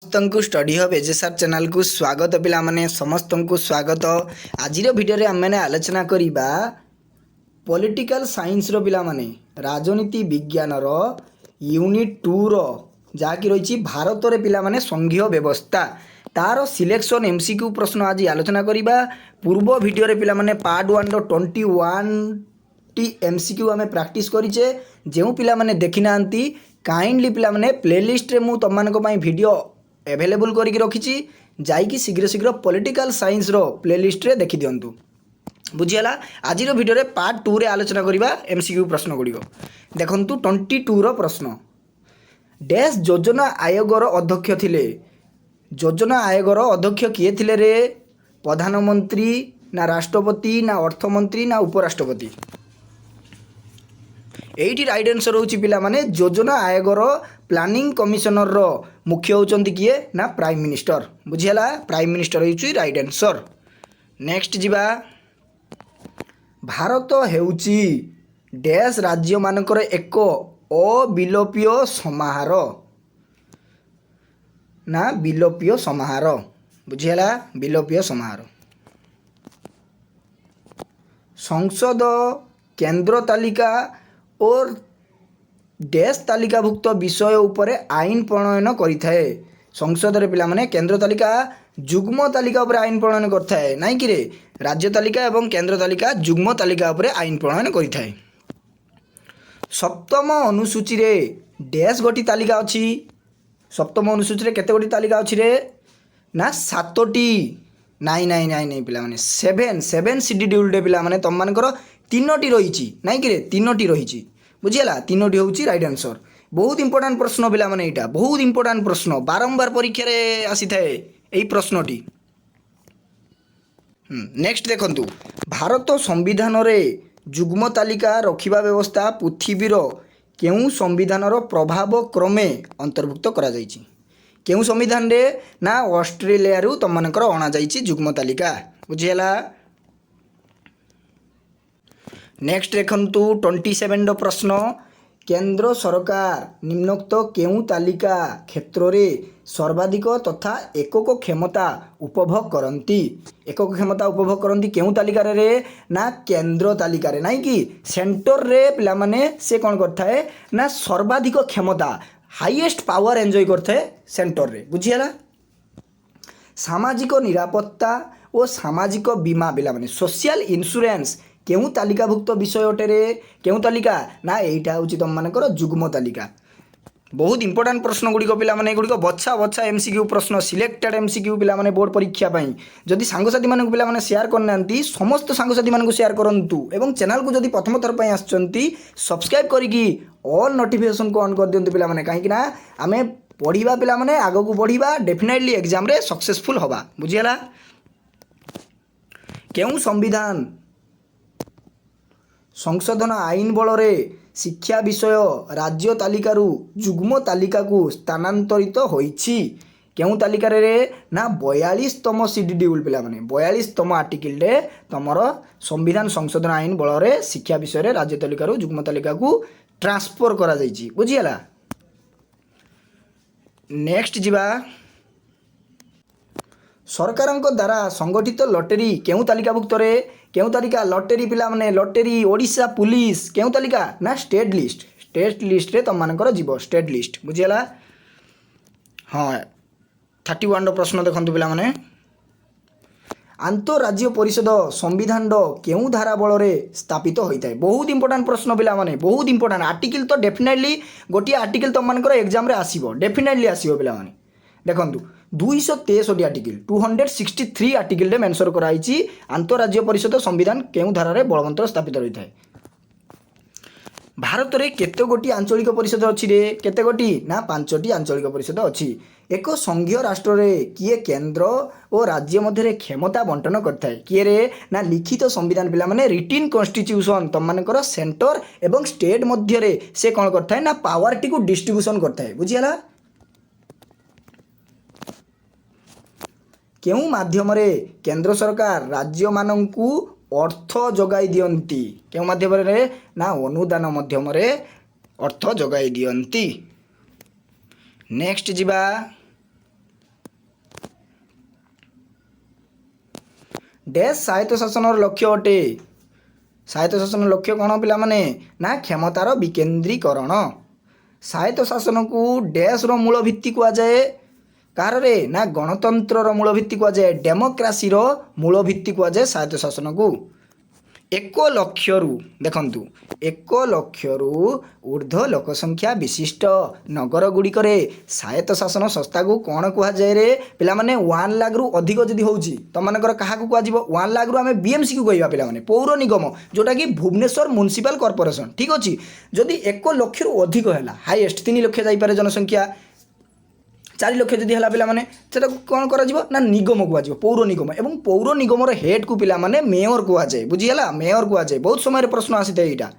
ସମସ୍ତଙ୍କୁ study hub ଏଜେସାର୍ ଚ୍ୟାନେଲକୁ ସ୍ୱାଗତ। ପିଲାମାନେ ସମସ୍ତଙ୍କୁ ସ୍ୱାଗତ। ଆଜିର ଭିଡ଼ିଓରେ ଆମେମାନେ ଆଲୋଚନା କରିବା ପଲିଟିକାଲ ସାଇନ୍ସର ପିଲାମାନେ ରାଜନୀତି ବିଜ୍ଞାନର ୟୁନିଟ୍ 2ର ଯାହାକି ରହିଛି ଭାରତରେ ପିଲାମାନେ ସଂଘୀୟ ବ୍ୟବସ୍ଥା ତାର ସିଲେକ୍ସନ୍ MCQ ପ୍ରଶ୍ନ ଆଜି ଆଲୋଚନା କରିବା। ପୂର୍ବ ଭିଡ଼ିଓରେ ପିଲାମାନେ ପାର୍ଟ 1ର 21ଟି MCQ ଆମେ ପ୍ରାକ୍ଟିସ୍ କରିଛେ। ଯେଉଁ ପିଲାମାନେ ଦେଖି ନାହାନ୍ତି କାଇଣ୍ଡଲି ପିଲାମାନେ ପ୍ଲେଲିଷ୍ଟରେ ମୁଁ ତମମାନଙ୍କ ପାଇଁ ଭିଡ଼ିଓ एभेलेबल करके रखी जाइकी शीघ्र शीघ्र पॉलिटिकल साइंस रो प्लेलिस्ट रे देखि दियंतु। बुझियला आज वीडियो रे पार्ट 2 रे आलोचना करिबा MCQ प्रश्न गुड़िक देखंतु 22 रो प्रश्न। डैश योजना आयोगर अध्यक्ष थिले। योजना आयोगर अध्यक्ष किए थिले रे? प्रधानमंत्री ना राष्ट्रपति ना अर्थमंत्री ना उपराष्ट्रपति? एइटी राइट आंसर होची पिला माने योजना आयोगर प्लानिंग कमिशनर रो मुख्य होचंती किए ना प्राइम मिनिस्टर। बुझियला प्राइम मिनिस्टर होची राइट आंसर। नेक्स्ट जिबा भारत हेउची डैश राज्य मानकर एक अविलोप्य समाहार ना विलोप्य समाहार? बुझियला विलोप्य समाहार। संसद केंद्र तालिका और डैश तालिकाभुक्त विषय उपरे आईन प्रणयन करिथाए। संसद रे पिला माने केंद्र तालिका जुग्म तालिका उपरे आईन प्रणयन करथाए नाइ कि रे राज्य तालिका एवं केंद्र तालिका जुग्म तालिका उपरे आईन प्रणयन करिथाए। सप्तम अनुसूची रे डैश गोटी तालिका अछि? सप्तम अनुसूची रे केते गोटी तालिका अछि रे? ना 7टी। नाइ नाइ नाइ नाइ पिला माने 7 शेड्यूल डे पिला माने तम मानकर 3टी रहिछि नाइ कि रे 3टी रहिछि। बुझियला 3टी होउछि राइट आंसर। बहुत इंपोर्टेंट प्रश्न पिला माने एटा बहुत इंपोर्टेंट प्रश्न बारंबार परीक्षा रे आसी थाए एई प्रश्नटी। नेक्स्ट देखंतु भारत संविधान रे जुग्म तालिका रखिबा व्यवस्था पृथ्वीर केउ संविधानर प्रभाव क्रमे अंतर्भुक्त करा जाइछि? केउ संविधान रे? ना ऑस्ट्रेलिया रु तम मानकर अणा जाइछि जुग्म तालिका। बुझियला। नेक्स्ट देखंतु 27 प्रश्न। केंद्र सरकार निम्नोक्त केउ तालिका क्षेत्र रे सर्वाधिक तथा एकक क्षमता उपभोग करंती? एकक क्षमता उपभोग करंती केउ तालिका रे? ना केंद्र तालिका रे नाइ कि सेंटर रे पिला माने से कोन करथाए ना सर्वाधिक क्षमता हाईएस्ट पावर एंजॉय करथाए सेंटर रे। बुझियला। सामाजिक निरापत्ता और सामाजिक बीमा पिला माने सोशल इंश्योरेंस केउ तालिकाभुक्त विषय अटे रे? केउ तालिका? ना एइटा होची तम मानकर जुग्म तालिका। बहुत इंपोर्टेंट प्रश्न गुड़िक पिला माने गुड़िक बछा बछा MCQ प्रश्न सिलेक्टेड MCQ पिला माने बोर्ड परीक्षा पई। जदि सांगसाथी मानक पिला माने शेयर करनांती समस्त सांगसाथी मानक शेयर करंतु एवं चैनल को जदि प्रथम थर पई आछंती सब्सक्राइब करिकी ऑल नोटिफिकेशन को ऑन कर दियंतु पिला माने काहे कि ना आमे पढ़िबा पिला माने आगो को बढ़िबा डेफिनेटली एग्जाम रे सक्सेसफुल होबा। बुझियला। केउ संविधान संशोधन आईन बल रे शिक्षा विषय राज्य तालिकारु जुग्म तालिका को स्थानांतरित होइछि? केउ तालिका रे? ना 42तम शेड्यूल पिला माने 42तम आर्टिकल रे तमरो संविधान संशोधन आईन बल रे शिक्षा विषय रे राज्य तालिकारु जुग्म तालिका को ट्रांसफर करा जाइछि। बुझियला। नेक्स्ट जिबा सरकारक द्वारा संगठित लॉटरी केउ तालिकाभुक्त रे? केउ तालिका? लॉटरी पिला माने लॉटरी ओडिशा पुलिस केउ तालिका? ना स्टेट लिस्ट। स्टेट लिस्ट रे तम मानकर जीवो स्टेट लिस्ट। बुझियला। हाँ 31 रो प्रश्न देखंतु पिला माने। आंतरराज्य परिषद संविधान रो केउ धारा बल रे स्थापित होइताय? बहुत इंपोर्टेंट प्रश्न पिला माने बहुत इंपोर्टेंट आर्टिकल तो डेफिनेटली गोटी आर्टिकल तम मानकर एग्जाम रे आसीबो डेफिनेटली आसीबो पिला माने। देखंतु 263 आर्टिकल 263 आर्टिकल रे मेंशन कराइछि आंतरराज्य परिषद संविधान केउ धारा रे बलवंतर स्थापित होइथाय। भारत रे केते गोटी आंचलिक परिषद अछि रे? केते गोटी? ना 5टी आंचलिक परिषद अछि। एक संघीय राष्ट्र रे किए केंद्र और राज्य मध्य रे क्षमता बंटन करथाय? किए रे? ना लिखित संविधान पिला माने रिटन कॉन्स्टिट्यूशन तम मानकर सेंटर एवं स्टेट मध्य रे से कोन करथाय ना पावर टी को डिस्ट्रीब्यूशन करथाय। बुझियला। केउ माध्यम रे केंद्र सरकार राज्य मानंकु अर्थ जगाई दियंती? केउ माध्यम रे? ना अनुदान माध्यम रे अर्थ जगाई दियंती। नेक्स्ट जिबा डैश स्वायत्त शासन लक्ष्य अटे स्वायत्त शासन लक्ष्य कौन पिलामाने ना क्षमतार विकेन्द्रीकरण स्वायत्त शासन को डैश रो मूल भित्ति कुआजाए कार रे ना गणतंत्र मूल भित्ति कुआजाए डेमोक्रासी रो मूल भित्ति कुआजाए स्वायत्त शासन को 1 लक्षरू देखंतु 1 लक्षरू ऊर्ध्व लोकसंख्या विशिष्ट नगर गुड़िक स्वायत्त शासन संस्था को कौन कुआजाए रे पिला माने 1 लाख रु अधिक जदि होउची तमनकर कहा को कुआजिबो 1 लाख रु आमे बीएमसी को कहबा पिला माने पौर निगम जोटा कि भुवनेश्वर म्युनिसिपल कॉर्पोरेशन ठीक अछि जदि 1 लाख रु अधिक हैला हाईएस्ट 3 लाख जाई पारे जनसंख्या 4 लाख जदि हैला पिला माने सेटा कोन करा जिवो ना निगम को आजिवो पौर निगम एवं पौर निगम रो हेड को पिला माने मेयर को आजे बुझियला मेयर को आजे बहुत समय रे प्रश्न आसीते एटा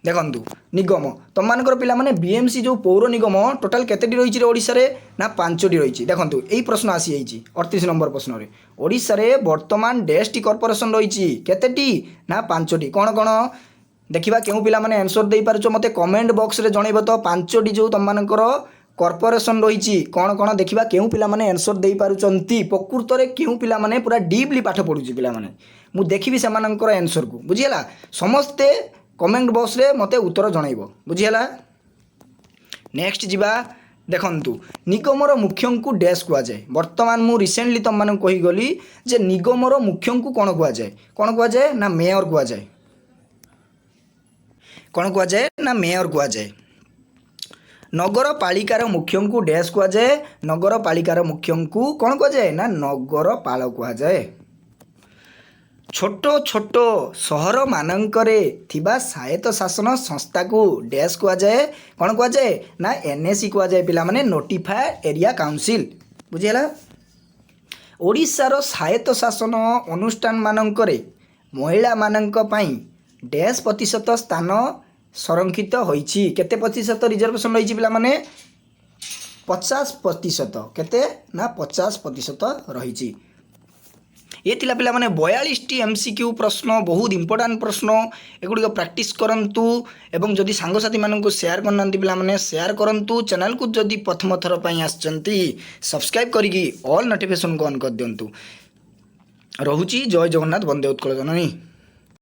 देखंतु निगम तुम मानकर पिला माने बीएमसी जो पौर निगम टोटल केतेटी रहिछि रे ओडिसा रे ना 5टी रहिछि देखंतु एई प्रश्न आसी आइछि 38 नंबर प्रश्न रे ओडिसा रे वर्तमान डेस्टी कॉर्पोरेशन रहिछि केतेटी ना 5टी कोन कोन देखिबा केउ पिला माने आंसर देई पारछो मते कमेंट बॉक्स रे जणैबो तो 5टी जो तुम मानकर कॉर्पोरेशन रहिछि कोन कोन देखिबा केउ पिला माने आंसर देई पारुचंती प्रकृत रे केउ पिला माने पूरा डीपली पाठ पढुछि पिला माने मु देखिबि से मानकर आंसर को बुझियला समस्ते कमेंट बॉक्स रे मते उत्तर जणैबो बुझियला नेक्स्ट जिबा देखंतु निगमर मुख्य को डैश कुआ जाए वर्तमान मु रिसेंटली तुम माने कहि गली जे निगमर मुख्य को कोन कुआ जाए ना मेयर कुआ जाए कौन कुआ जाए ना मेयर कुआ जाए नगर पालिकार मुख्य को डैश कुआ जाए नगर पालिकार मुख्य को कौन कुआ जाए ना नगर पाल कुआ जाए छोट छोट सहर मानकरे थिबा स्वायत्त शासन संस्था को डैश कुआ जाए कौन कुआ जाए ना एनएसी कुआ जाए पिला माने नोटिफाइड एरिया काउंसिल बुझियला ओडिसा रो स्वायत्त शासन अनुष्ठान मानकरे महिला मानक पई डैश प्रतिशत स्थान संरक्षित होइछि केते प्रतिशत रिजर्वेशन रहिछि पिला माने 50% केते ना 50% रहिछि ये थिला पिला माने 42टी एमसीक्यू प्रश्न बहुत इंपोर्टेंट प्रश्न एगुडी प्रैक्टिस करंतु एवं जदि सांगसाथी माननको शेयर करनांती पिला माने शेयर करंतु चैनल को जदि प्रथम थर पई आछंती सब्सक्राइब करिकी ऑल नोटिफिकेशन को ऑन कर दियंतु रहुछि जय जगन्नाथ वंदे उत्कल जननी।